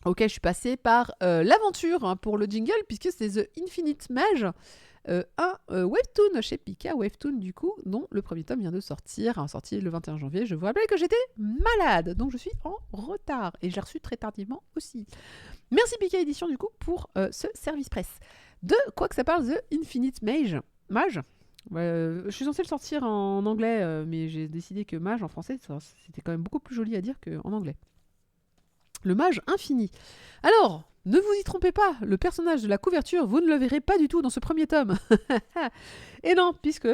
Ok, je suis passée par l'aventure hein, pour le jingle, puisque c'est The Infinite Mage, un webtoon chez Pika Webtoon, du coup, dont le premier tome vient de sortir, sorti le 21 janvier. Je vous rappelle que j'étais malade, donc je suis en retard, et j'ai reçu très tardivement aussi. Merci Pika Édition, du coup, pour ce service presse. De quoi que ça parle, The Infinite Mage. Je suis censée le sortir en anglais, mais j'ai décidé que mage en français, c'était quand même beaucoup plus joli à dire qu'en anglais. Le mage infini. Alors, ne vous y trompez pas, le personnage de la couverture, vous ne le verrez pas du tout dans ce premier tome. Et non, puisque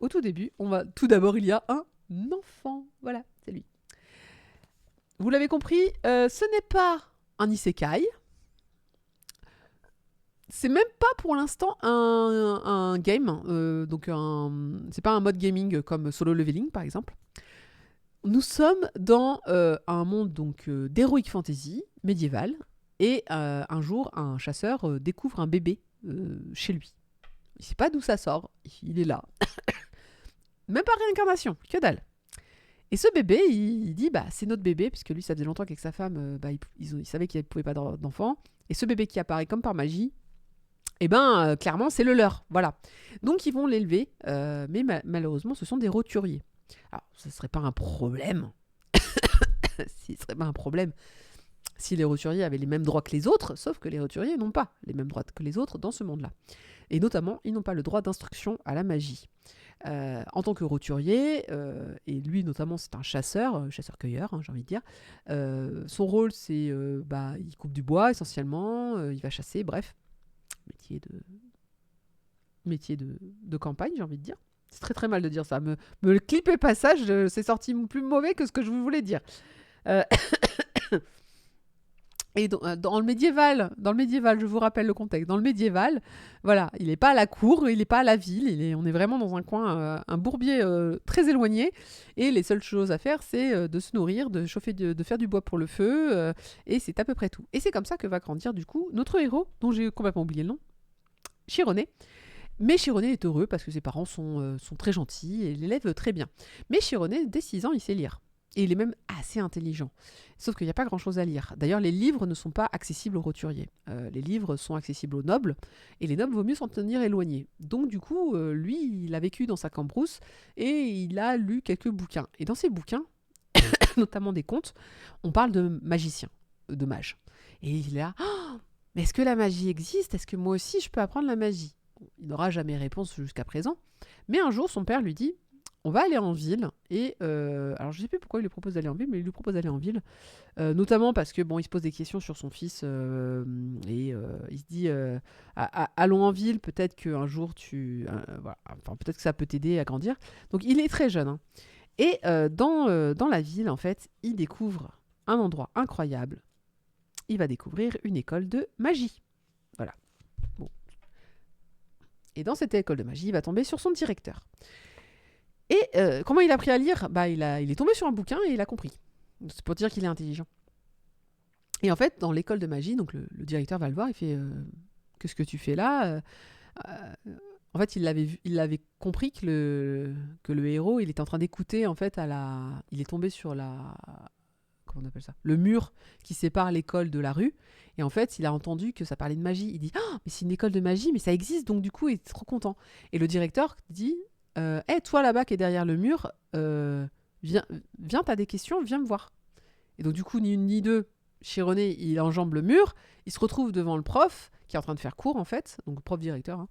au tout début, tout d'abord, il y a un enfant. Voilà, c'est lui. Vous l'avez compris, ce n'est pas un isekai. C'est même pas pour l'instant un game, donc c'est pas un mode gaming comme Solo Leveling par exemple. Nous sommes dans un monde donc d'heroic fantasy médiéval et un jour un chasseur découvre un bébé chez lui. Il sait pas d'où ça sort, il est là. Même pas réincarnation, que dalle. Et ce bébé, il dit bah c'est notre bébé puisque lui ça faisait longtemps qu'avec sa femme il savait qu'il ne pouvait pas avoir d'enfant et ce bébé qui apparaît comme par magie. Eh ben, clairement, c'est le leur. Voilà. Donc, ils vont l'élever, mais malheureusement, ce sont des roturiers. Alors, ce ne serait pas un problème. Ce serait pas un problème si les roturiers avaient les mêmes droits que les autres, sauf que les roturiers n'ont pas les mêmes droits que les autres dans ce monde-là. Et notamment, ils n'ont pas le droit d'instruction à la magie. En tant que roturier, et lui notamment c'est un chasseur-cueilleur, hein, j'ai envie de dire, son rôle c'est, il coupe du bois essentiellement, il va chasser, bref. Métier de campagne, j'ai envie de dire. C'est très très mal de dire ça. Me le clipez pas ça, c'est sorti plus mauvais que ce que je vous voulais dire. Euh, Et dans le médiéval, je vous rappelle le contexte. Dans le médiéval, voilà, il n'est pas à la cour, il n'est pas à la ville. On est vraiment dans un coin, un bourbier très éloigné. Et les seules choses à faire, c'est de se nourrir, de chauffer, de faire du bois pour le feu. Et c'est à peu près tout. Et c'est comme ça que va grandir du coup notre héros, dont j'ai complètement oublié le nom, Chiron. Mais Chiron est heureux parce que ses parents sont très gentils et l'élèvent très bien. Mais Chiron, dès 6 ans, il sait lire. Et il est même assez intelligent. Sauf qu'il n'y a pas grand-chose à lire. D'ailleurs, les livres ne sont pas accessibles aux roturiers. Les livres sont accessibles aux nobles, et les nobles, vaut mieux s'en tenir éloignés. Donc du coup, lui, il a vécu dans sa cambrousse, et il a lu quelques bouquins. Et dans ces bouquins, notamment des contes, on parle de magiciens, de mages. Et il est là, oh, mais est-ce que la magie existe? Est-ce que moi aussi, je peux apprendre la magie? Il n'aura jamais réponse jusqu'à présent. Mais un jour, son père lui dit on va aller en ville. Et alors, je ne sais plus pourquoi il lui propose d'aller en ville, mais il lui propose d'aller en ville. Notamment parce que bon, il se pose des questions sur son fils. Et il se dit allons en ville, peut-être qu'un jour voilà, enfin, peut-être que ça peut t'aider à grandir. Donc, il est très jeune. Hein. Et dans la ville, en fait, il découvre un endroit incroyable. Il va découvrir une école de magie. Voilà. Bon. Et dans cette école de magie, il va tomber sur son directeur. Et comment il a appris à lire? Il est tombé sur un bouquin et il a compris. C'est pour dire qu'il est intelligent. Et en fait, dans l'école de magie, donc le directeur va le voir, il fait qu'est-ce que tu fais là? En fait, il avait compris que le héros, il était en train d'écouter, en fait, il est tombé sur comment on appelle ça? Le mur qui sépare l'école de la rue. Et en fait, il a entendu que ça parlait de magie. Il dit oh, mais c'est une école de magie, mais ça existe, donc du coup, il est trop content. Et le directeur dit hey, toi là-bas qui est derrière le mur, viens, t'as des questions, viens me voir. Et donc, du coup, ni une ni deux, Chironé, il enjambe le mur, il se retrouve devant le prof qui est en train de faire cours en fait, donc prof directeur. Hein.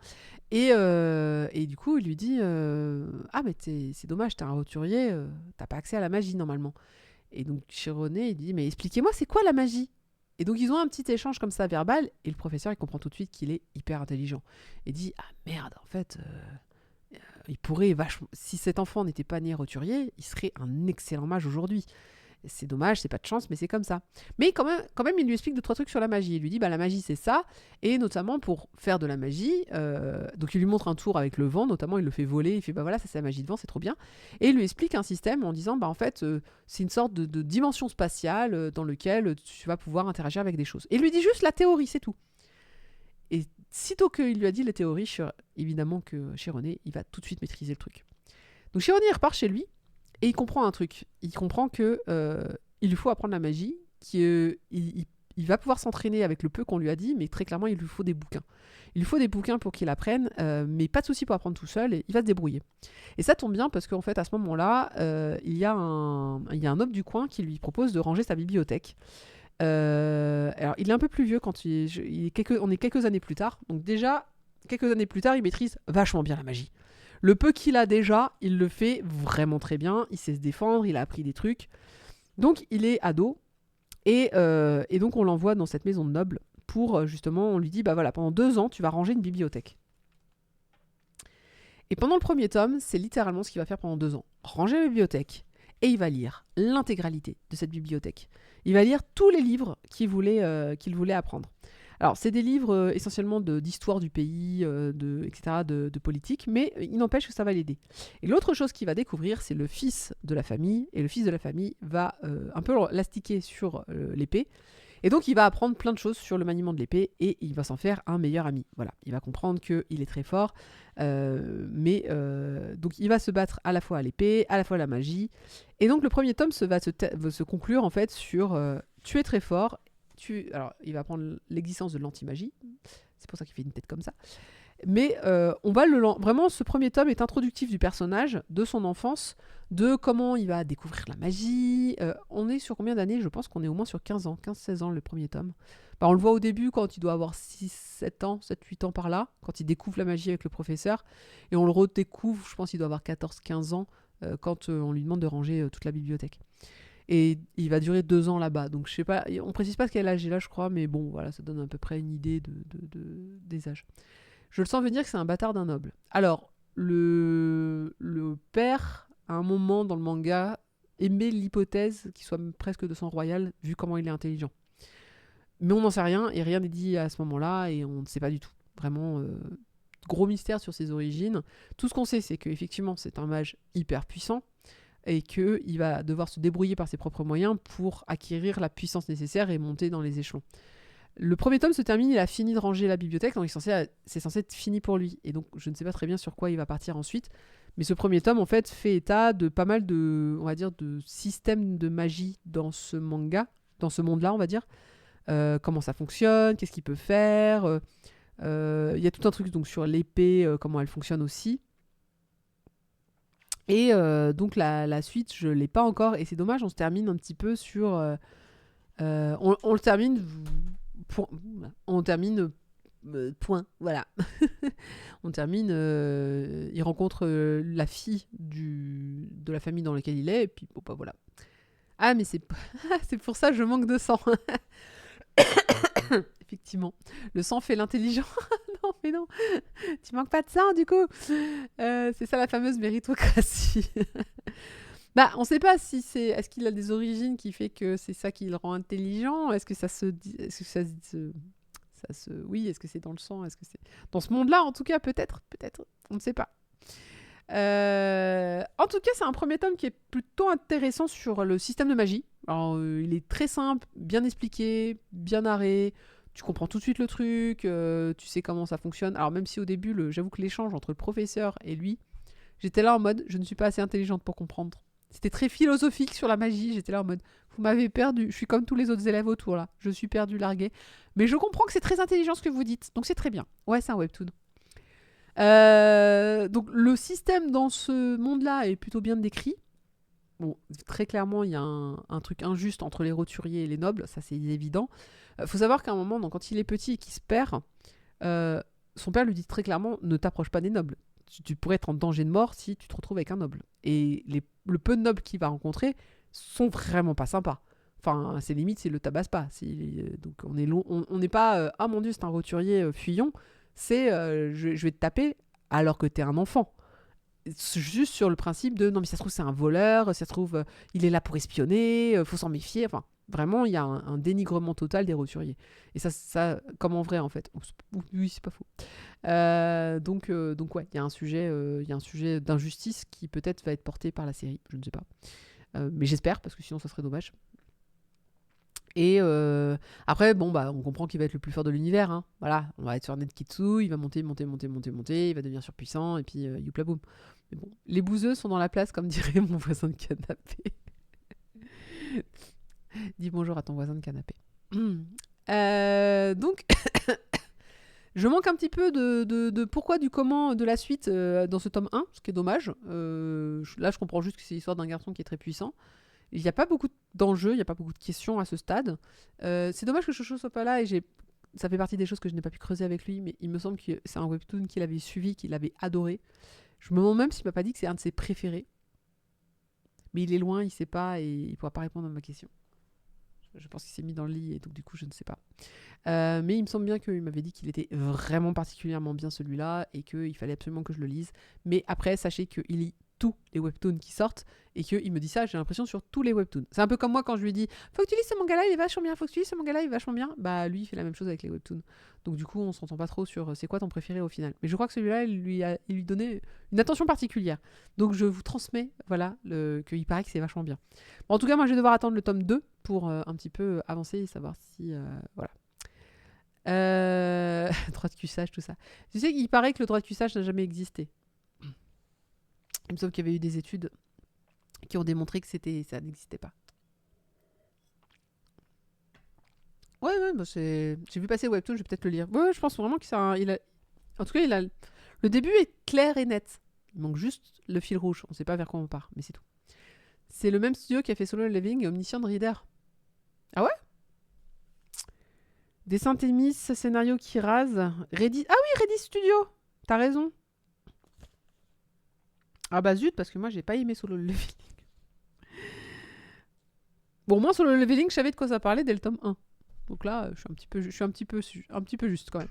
Et du coup, il lui dit ah, mais c'est dommage, t'es un roturier, t'as pas accès à la magie normalement. Et donc Chironé, il dit mais expliquez-moi, c'est quoi la magie? Et donc ils ont un petit échange comme ça verbal, et le professeur il comprend tout de suite qu'il est hyper intelligent. Il dit ah merde, en fait, il pourrait vachement. Si cet enfant n'était pas né roturier, il serait un excellent mage aujourd'hui. C'est dommage, c'est pas de chance, mais c'est comme ça. Mais quand même, il lui explique 2-3 trucs sur la magie. Il lui dit, la magie, c'est ça. Et notamment, pour faire de la magie, donc il lui montre un tour avec le vent, notamment, il le fait voler. Il fait, voilà, ça c'est la magie de vent, c'est trop bien. Et il lui explique un système en disant, en fait, c'est une sorte de dimension spatiale dans lequel tu vas pouvoir interagir avec des choses. Et il lui dit juste la théorie, c'est tout. Et sitôt qu'il lui a dit la théorie, évidemment que Chironé, il va tout de suite maîtriser le truc. Donc Chironé, il repart chez lui. Et il comprend un truc. Il comprend que il lui faut apprendre la magie, qu'il il va pouvoir s'entraîner avec le peu qu'on lui a dit, mais très clairement, il lui faut des bouquins. Il lui faut des bouquins pour qu'il apprenne, mais pas de souci pour apprendre tout seul, et il va se débrouiller. Et ça tombe bien parce qu'en fait, à ce moment-là, il y a un homme du coin qui lui propose de ranger sa bibliothèque. Alors, il est un peu plus vieux quand on est quelques années plus tard. Donc déjà, quelques années plus tard, il maîtrise vachement bien la magie. Le peu qu'il a déjà, il le fait vraiment très bien. Il sait se défendre, il a appris des trucs. Donc, il est ado. Et donc, on l'envoie dans cette maison de nobles pour, justement, on lui dit, bah voilà, pendant 2 ans, tu vas ranger une bibliothèque. Et pendant le premier tome, c'est littéralement ce qu'il va faire pendant 2 ans. Ranger la bibliothèque. Et il va lire l'intégralité de cette bibliothèque. Il va lire tous les livres qu'il voulait apprendre. Alors, c'est des livres essentiellement d'histoire du pays, etc., de politique, mais il n'empêche que ça va l'aider. Et l'autre chose qu'il va découvrir, c'est le fils de la famille, et le fils de la famille va un peu l'astiquer sur l'épée, et donc il va apprendre plein de choses sur le maniement de l'épée, et il va s'en faire un meilleur ami. Voilà, il va comprendre qu'il est très fort, donc il va se battre à la fois à l'épée, à la fois à la magie, et donc le premier tome va se conclure en fait sur tu es très fort. Alors, il va apprendre l'existence de l'anti-magie. C'est pour ça qu'il fait une tête comme ça. Mais on va vraiment, ce premier tome est introductif du personnage, de son enfance, de comment il va découvrir la magie. On est sur combien d'années ? Je pense qu'on est au moins sur 15 ans, 15-16 ans le premier tome. Bah, on le voit au début quand il doit avoir 6-7 ans, 7-8 ans par là, quand il découvre la magie avec le professeur. Et on le redécouvre, je pense qu'il doit avoir 14-15 ans, quand on lui demande de ranger toute la bibliothèque. Et il va durer 2 ans là-bas. Donc je sais pas, on précise pas quel âge il a, je crois, mais bon, voilà, ça donne à peu près une idée des âges. Je le sens venir que c'est un bâtard d'un noble. Alors, le père, à un moment dans le manga, émet l'hypothèse qu'il soit presque de sang royal, vu comment il est intelligent. Mais on n'en sait rien, et rien n'est dit à ce moment-là, et on ne sait pas du tout. Vraiment, gros mystère sur ses origines. Tout ce qu'on sait, c'est qu'effectivement, c'est un mage hyper puissant, et qu'il va devoir se débrouiller par ses propres moyens pour acquérir la puissance nécessaire et monter dans les échelons. Le premier tome se termine, il a fini de ranger la bibliothèque, donc c'est censé être fini pour lui. Et donc, je ne sais pas très bien sur quoi il va partir ensuite. Mais ce premier tome, en fait, fait état de pas mal de, on va dire, de systèmes de magie dans ce manga, dans ce monde-là, on va dire. Comment ça fonctionne, qu'est-ce qu'il peut faire. Il y a tout un truc donc, sur l'épée, comment elle fonctionne aussi. Et donc la suite, je ne l'ai pas encore. Et c'est dommage, on se termine un petit peu sur... on le termine... On termine... point, voilà. On termine... il rencontre la fille de la famille dans laquelle il est. Et puis, bon, bah voilà. Ah, mais c'est pour ça que je manque de sang. Effectivement. Le sang fait l'intelligent. Non, mais non. Tu manques pas de sang, du coup. C'est ça la fameuse méritocratie. Bah, on sait pas si c'est... Est-ce qu'il a des origines qui fait que c'est ça qui le rend intelligent ? Est-ce que ça se... Est-ce que ça se... Oui, est-ce que c'est dans le sang ? Est-ce que c'est... Dans ce monde-là, en tout cas, peut-être. On ne sait pas. En tout cas, c'est un premier tome qui est plutôt intéressant sur le système de magie. Alors, il est très simple, bien expliqué, bien narré. Tu comprends tout de suite le truc, tu sais comment ça fonctionne. Alors même si au début, j'avoue que l'échange entre le professeur et lui, j'étais là en mode, je ne suis pas assez intelligente pour comprendre. C'était très philosophique sur la magie, j'étais là en mode, vous m'avez perdu, je suis comme tous les autres élèves autour là, je suis perdu, largué. Mais je comprends que c'est très intelligent ce que vous dites, donc c'est très bien. Ouais, c'est un webtoon. Donc le système dans ce monde-là est plutôt bien décrit. Bon, très clairement, il y a un truc injuste entre les roturiers et les nobles, ça c'est évident. Faut savoir qu'à un moment, donc, quand il est petit et qu'il se perd, son père lui dit très clairement, ne t'approche pas des nobles. Tu pourrais être en danger de mort si tu te retrouves avec un noble. Et le peu de nobles qu'il va rencontrer sont vraiment pas sympas. Enfin, c'est limite s'il le tabasse pas. Donc on n'est pas ah mon dieu, c'est un roturier fuyant. C'est je vais te taper alors que t'es un enfant. C'est juste sur le principe de non mais ça se trouve c'est un voleur, ça se trouve il est là pour espionner, faut s'en méfier. Enfin, vraiment il y a un dénigrement total des roturiers. Et ça comme en vrai en fait. Oui, c'est pas faux. Donc ouais, il y a un sujet d'injustice qui peut-être va être porté par la série, je ne sais pas. Mais j'espère parce que sinon ça serait dommage. Et après, bon, bah, on comprend qu'il va être le plus fort de l'univers. Hein. Voilà, on va être sur Netkitsu, il va monter, il va devenir surpuissant, et puis youpla boum. Mais bon, les bouseux sont dans la place, comme dirait mon voisin de canapé. Dis bonjour à ton voisin de canapé. Donc, je manque un petit peu de pourquoi, du comment, de la suite dans ce tome 1, ce qui est dommage. Là, je comprends juste que c'est l'histoire d'un garçon qui est très puissant. Il n'y a pas beaucoup d'enjeux, il n'y a pas beaucoup de questions à ce stade. C'est dommage que Chocho soit pas là et ça fait partie des choses que je n'ai pas pu creuser avec lui, mais il me semble que c'est un webtoon qu'il avait suivi, qu'il avait adoré. Je me demande même s'il m'a pas dit que c'est un de ses préférés. Mais il est loin, il sait pas et il pourra pas répondre à ma question. Je pense qu'il s'est mis dans le lit et donc du coup je ne sais pas. Mais il me semble bien qu'il m'avait dit qu'il était vraiment particulièrement bien celui-là et qu'il fallait absolument que je le lise. Mais après, sachez qu'il lit tous les webtoons qui sortent et qu'il me dit ça, j'ai l'impression, sur tous les webtoons. C'est un peu comme moi quand je lui dis faut que tu lises ce manga-là, il est vachement bien, faut que tu lises ce manga-là, il est vachement bien. Bah lui, il fait la même chose avec les webtoons. Donc du coup, on s'entend pas trop sur c'est quoi ton préféré au final. Mais je crois que celui-là, il lui donnait une attention particulière. Donc je vous transmets, voilà, qu'il paraît que c'est vachement bien. Bon, en tout cas, moi je vais devoir attendre le tome 2 pour un petit peu avancer et savoir si. Voilà. Droit de cuissage, tout ça. Tu sais qu'il paraît que le droit de cuissage n'a jamais existé. Il me semble qu'il y avait eu des études qui ont démontré que ça n'existait pas. Ouais, bah j'ai vu passer le webtoon, je vais peut-être le lire. Ouais, je pense vraiment que en tout cas, le début est clair et net. Il manque juste le fil rouge. On sait pas vers quoi on part, mais c'est tout. C'est le même studio qui a fait Solo Leveling et Omniscient Reader. Ah ouais? Dessin Thémis, scénario qui rase. Redis... Ah oui, Redis Studio. T'as raison. Ah bah zut, parce que moi j'ai pas aimé Solo Leveling. Bon, moi Solo Leveling, je savais de quoi ça parlait dès le tome 1. Donc là, je suis un petit peu juste quand même.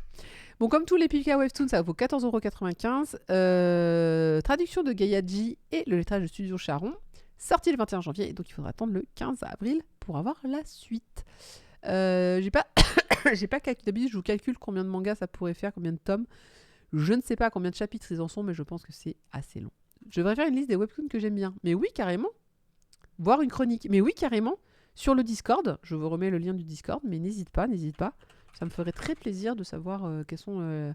Bon, comme tous les Pika Webtoons, ça vaut 14,95€. Traduction de Gaiaji et le lettrage de Studio Charon. Sorti le 21 janvier, et donc il faudra attendre le 15 avril pour avoir la suite. J'ai pas calculé. D'habitude, je vous calcule combien de mangas ça pourrait faire, combien de tomes. Je ne sais pas combien de chapitres ils en sont, mais je pense que c'est assez long. Je devrais faire une liste des webtoons que j'aime bien. Mais oui, carrément. Voir une chronique. Mais oui, carrément. Sur le Discord. Je vous remets le lien du Discord, mais n'hésite pas. Ça me ferait très plaisir de savoir quels sont...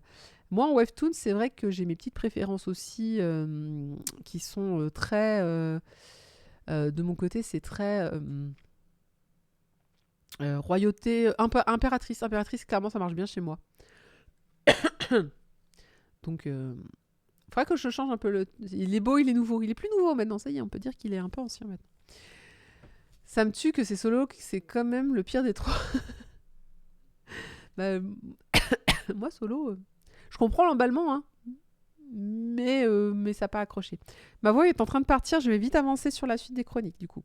Moi, en webtoon, c'est vrai que j'ai mes petites préférences aussi qui sont très... de mon côté, c'est très... royauté... impératrice. Impératrice, clairement, ça marche bien chez moi. Donc... faudrait que je change un peu le... Il est beau, il est nouveau. Il est plus nouveau maintenant, ça y est, on peut dire qu'il est un peu ancien maintenant. Ça me tue que c'est Solo, que c'est quand même le pire des trois. Bah, moi, Solo, je comprends l'emballement, hein, mais ça n'a pas accroché. Ma voix est en train de partir, je vais vite avancer sur la suite des chroniques, du coup.